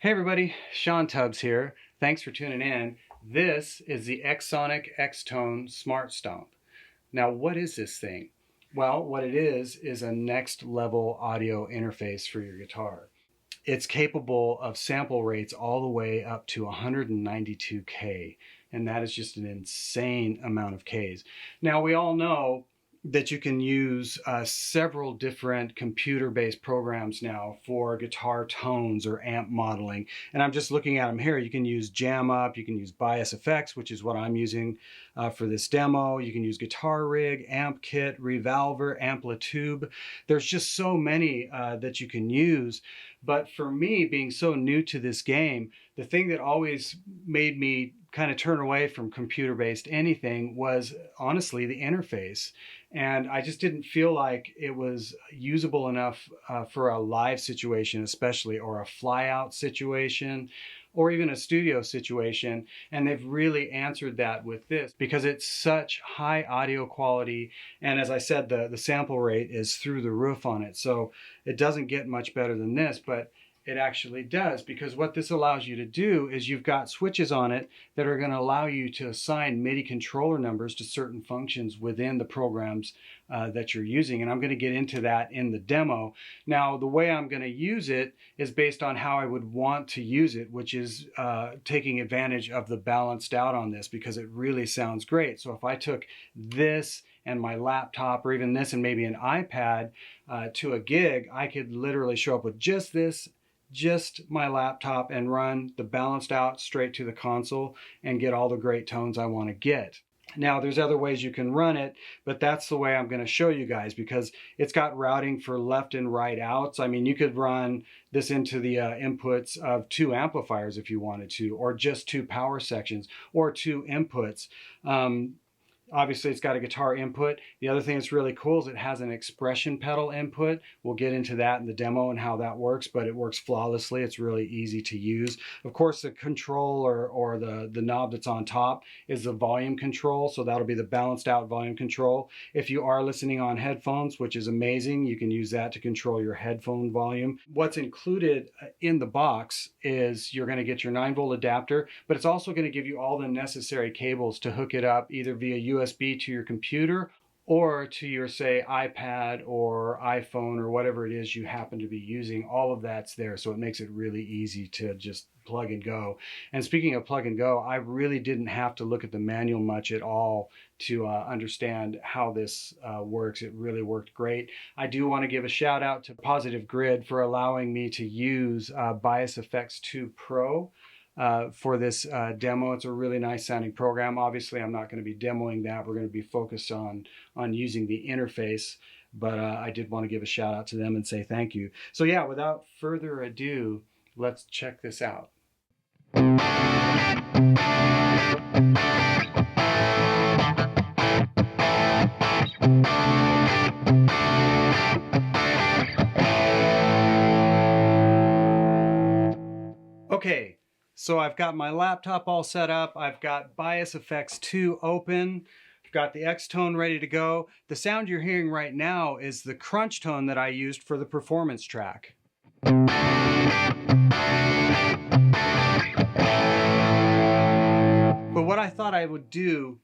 Hey everybody, Shawn Tubbs here. Thanks for tuning in. This is the Xsonic Xtone Smart Stomp. Now, what is this thing? Well, what it is a next level audio interface for your guitar. It's capable of sample rates all the way up to 192K, and that is just an insane amount of Ks. Now, we all know that you can use several different computer-based programs now for guitar tones or amp modeling. And I'm just looking at them here. You can use Jam Up, you can use Bias Effects, which is what I'm using for this demo. You can use Guitar Rig, Amp Kit, Revolver, Amplitube. There's just so many that you can use. But for me, being so new to this game, the thing that always made me kind of turn away from computer-based anything was honestly the interface. And I just didn't feel like it was usable enough for a live situation especially, or a fly-out situation, or even a studio situation. And they've really answered that with this because it's such high audio quality. And as I said, the sample rate is through the roof on it. So it doesn't get much better than this, but it actually does, because what this allows you to do is you've got switches on it that are going to allow you to assign MIDI controller numbers to certain functions within the programs that you're using. And I'm going to get into that in the demo. Now, the way I'm going to use it is based on how I would want to use it, which is taking advantage of the balanced out on this, because it really sounds great. So if I took this and my laptop, or even this and maybe an iPad to a gig, I could literally show up with just this, just my laptop, and run the balanced out straight to the console and get all the great tones I want to get. Now, there's other ways you can run it, but that's the way I'm going to show you guys, because it's got routing for left and right outs. I mean, you could run this into the inputs of 2 amplifiers if you wanted to, or just 2 power sections, or 2 inputs. Obviously, it's got a guitar input. The other thing that's really cool is it has an expression pedal input. We'll get into that in the demo and how that works, but it works flawlessly. It's really easy to use. Of course, the control or the knob that's on top is the volume control, so that'll be the balanced out volume control. If you are listening on headphones, which is amazing, you can use that to control your headphone volume. What's included in the box is you're going to get your 9-volt adapter, but it's also going to give you all the necessary cables to hook it up either via USB to your computer or to your, say, iPad or iPhone or whatever it is you happen to be using. All of that's there, so it makes it really easy to just plug and go. And speaking of plug and go, I really didn't have to look at the manual much at all to understand how this works. It really worked great. I do want to give a shout out to Positive Grid for allowing me to use Bias Effects 2 Pro for this demo. It's a really nice sounding program. Obviously, I'm not going to be demoing that. We're going to be focused on using the interface, but I did want to give a shout out to them and say thank you. So yeah, without further ado, let's check this out. Okay. So I've got my laptop all set up. I've got Bias Effects 2 open. I've got the Xtone ready to go. The sound you're hearing right now is the crunch tone that I used for the performance track. But what I thought I would do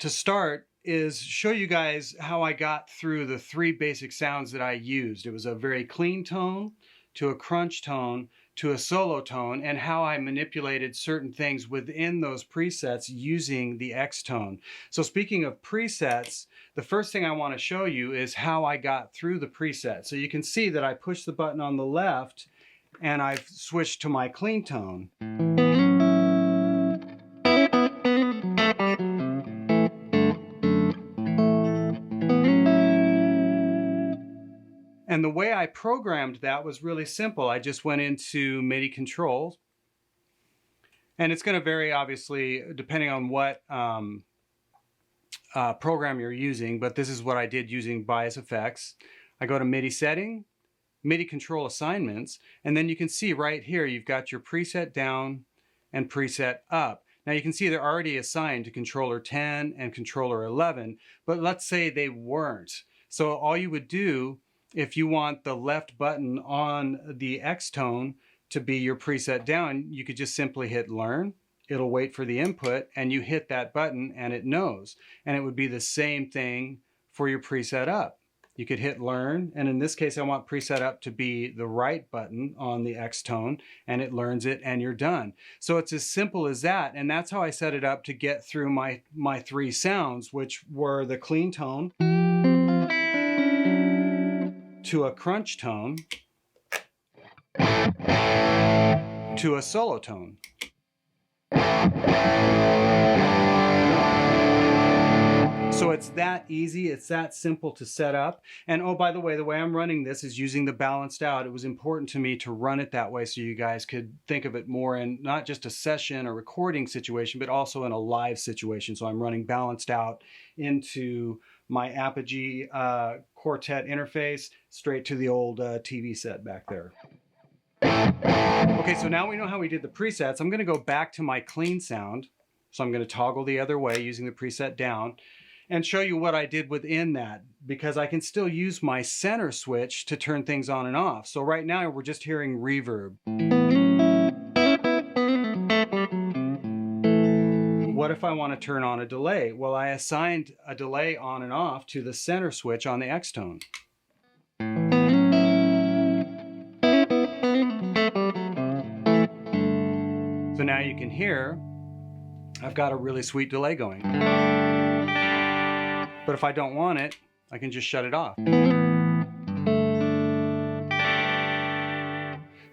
to start is show you guys how I got through the 3 basic sounds that I used. It was a very clean tone, to a crunch tone, to a solo tone, and how I manipulated certain things within those presets using the Xtone. So speaking of presets, the first thing I want to show you is how I got through the preset. So you can see that I pushed the button on the left and I've switched to my clean tone. And the way I programmed that was really simple. I just went into MIDI controls, and it's going to vary obviously depending on what program you're using, but this is what I did using Bias Effects. I go to MIDI setting, MIDI control assignments, and then you can see right here you've got your preset down and preset up. Now you can see they're already assigned to controller 10 and controller 11, but let's say they weren't. So all you would do, if you want the left button on the Xtone to be your preset down, you could just simply hit learn. It'll wait for the input and you hit that button and it knows. And it would be the same thing for your preset up. You could hit learn, and in this case I want preset up to be the right button on the Xtone, and it learns it and you're done. So it's as simple as that, and that's how I set it up to get through my three sounds, which were the clean tone to a crunch tone to a solo tone. So it's that easy, it's that simple to set up. And oh, by the way I'm running this is using the balanced out. It was important to me to run it that way so you guys could think of it more in not just a session or recording situation, but also in a live situation. So I'm running balanced out into my Apogee Quartet interface straight to the old TV set back there. Okay, so now we know how we did the presets. I'm going to go back to my clean sound. So I'm going to toggle the other way using the preset down and show you what I did within that, because I can still use my center switch to turn things on and off. So right now we're just hearing reverb. What if I want to turn on a delay? Well, I assigned a delay on and off to the center switch on the Xtone. So now you can hear I've got a really sweet delay going. But if I don't want it, I can just shut it off.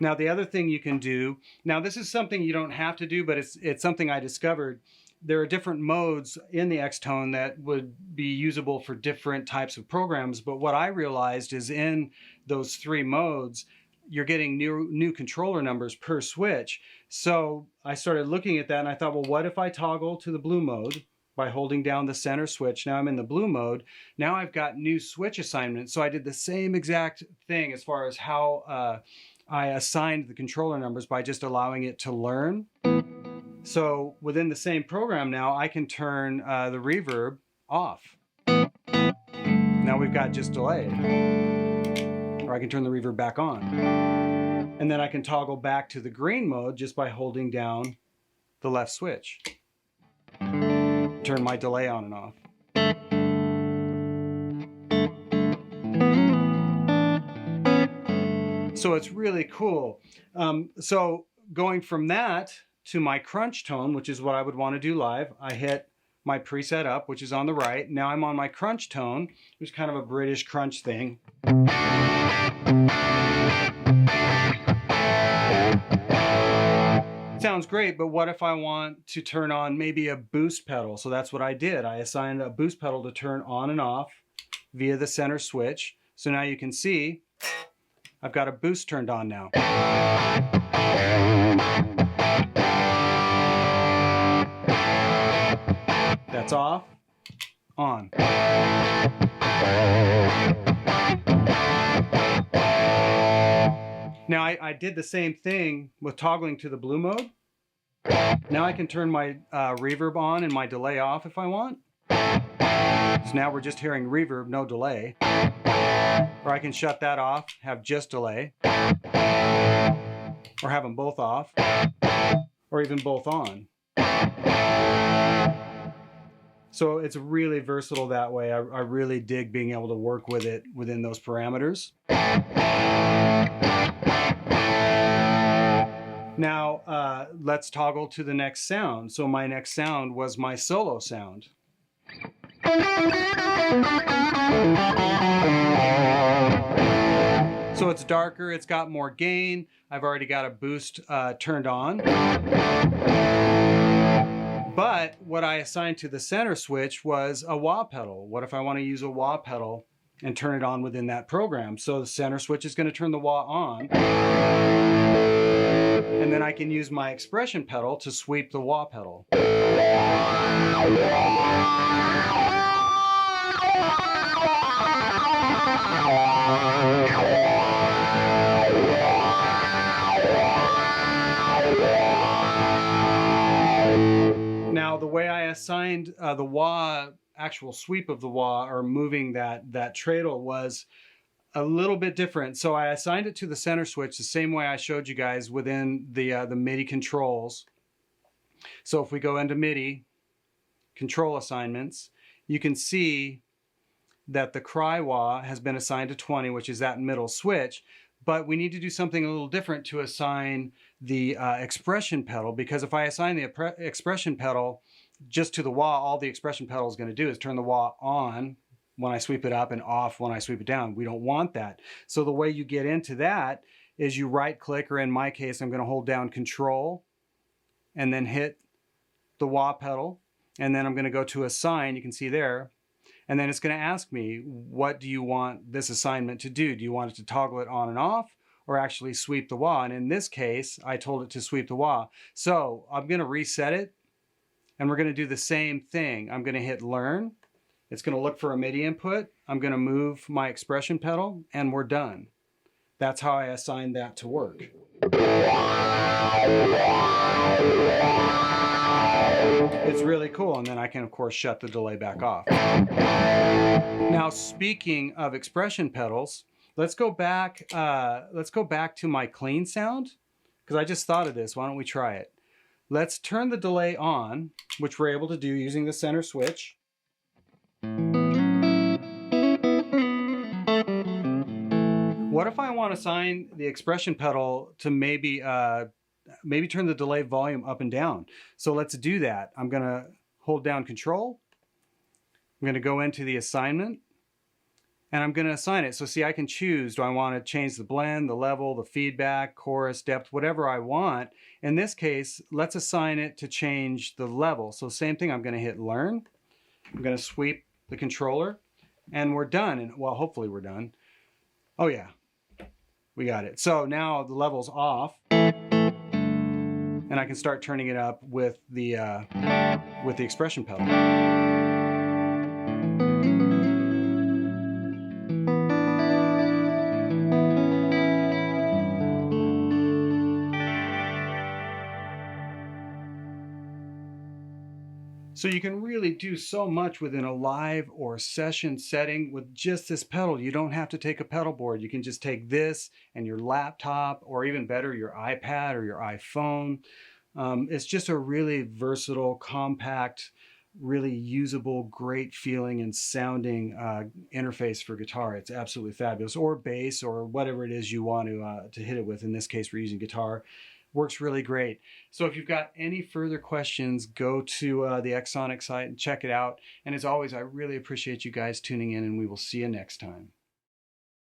Now the other thing you can do, now this is something you don't have to do, but it's something I discovered. There are different modes in the Xtone that would be usable for different types of programs, but what I realized is in those three modes, you're getting new controller numbers per switch. So I started looking at that and I thought, well, what if I toggle to the blue mode by holding down the center switch? Now I'm in the blue mode. Now I've got new switch assignments. So I did the same exact thing as far as how I assigned the controller numbers by just allowing it to learn. So within the same program now, I can turn the reverb off. Now we've got just delay. Or I can turn the reverb back on. And then I can toggle back to the green mode just by holding down the left switch. Turn my delay on and off. So it's really cool. So going from that to my crunch tone, which is what I would want to do live, I hit my preset up, which is on the right. Now I'm on my crunch tone, which is kind of a British crunch thing. Sounds great, but what if I want to turn on maybe a boost pedal? So that's what I did. I assigned a boost pedal to turn on and off via the center switch. So now you can see I've got a boost turned on now. That's off, on. Now I did the same thing with toggling to the blue mode. Now I can turn my reverb on and my delay off if I want. So now we're just hearing reverb, no delay. Or I can shut that off, have just delay. Or have them both off. Or even both on. So it's really versatile that way. I really dig being able to work with it within those parameters. Now, let's toggle to the next sound. So my next sound was my solo sound. So it's darker, it's got more gain. I've already got a boost turned on. But what I assigned to the center switch was a wah pedal. What if I want to use a wah pedal and turn it on within that program? So the center switch is going to turn the wah on. And then I can use my expression pedal to sweep the wah pedal. Now the way I assigned the wah, actual sweep of the wah, or moving that treadle was a little bit different. So I assigned it to the center switch the same way I showed you guys within the MIDI controls. So if we go into MIDI control assignments, you can see that the cry wah has been assigned to 20, which is that middle switch. But we need to do something a little different to assign the expression pedal, because if I assign the expression pedal just to the wah, all the expression pedal is going to do is turn the wah on when I sweep it up and off when I sweep it down. We don't want that. So the way you get into that is you right click, or in my case, I'm going to hold down Control and then hit the wah pedal. And then I'm going to go to assign, you can see there. And then it's going to ask me, what do you want this assignment to do? Do you want it to toggle it on and off, or actually sweep the wah? And in this case, I told it to sweep the wah. So I'm going to reset it, and we're going to do the same thing. I'm going to hit Learn. It's going to look for a MIDI input. I'm going to move my expression pedal, and we're done. That's how I assigned that to work. It's really cool, and then I can of course shut the delay back off. Now, speaking of expression pedals, let's go back to my clean sound, because I just thought of this. Why don't we try it? Let's turn the delay on, which we're able to do using the center switch. What if I want to assign the expression pedal to maybe turn the delay volume up and down? So let's do that. I'm going to hold down Control. I'm going to go into the assignment, and I'm going to assign it. So see, I can choose, do I want to change the blend, the level, the feedback, chorus, depth, whatever I want. In this case, let's assign it to change the level. So same thing, I'm going to hit Learn. I'm going to sweep the controller, and we're done. And well, hopefully we're done. Oh yeah, we got it. So now the level's off, and I can start turning it up with the expression pedal. So you can really do so much within a live or session setting with just this pedal. You don't have to take a pedal board. You can just take this and your laptop, or even better, your iPad or your iPhone. It's just a really versatile, compact, really usable, great feeling and sounding interface for guitar. It's absolutely fabulous. Or bass, or whatever it is you want to hit it with. In this case, we're using guitar. Works really great. So if you've got any further questions, go to the Xsonic site and check it out. And as always, I really appreciate you guys tuning in, and we will see you next time.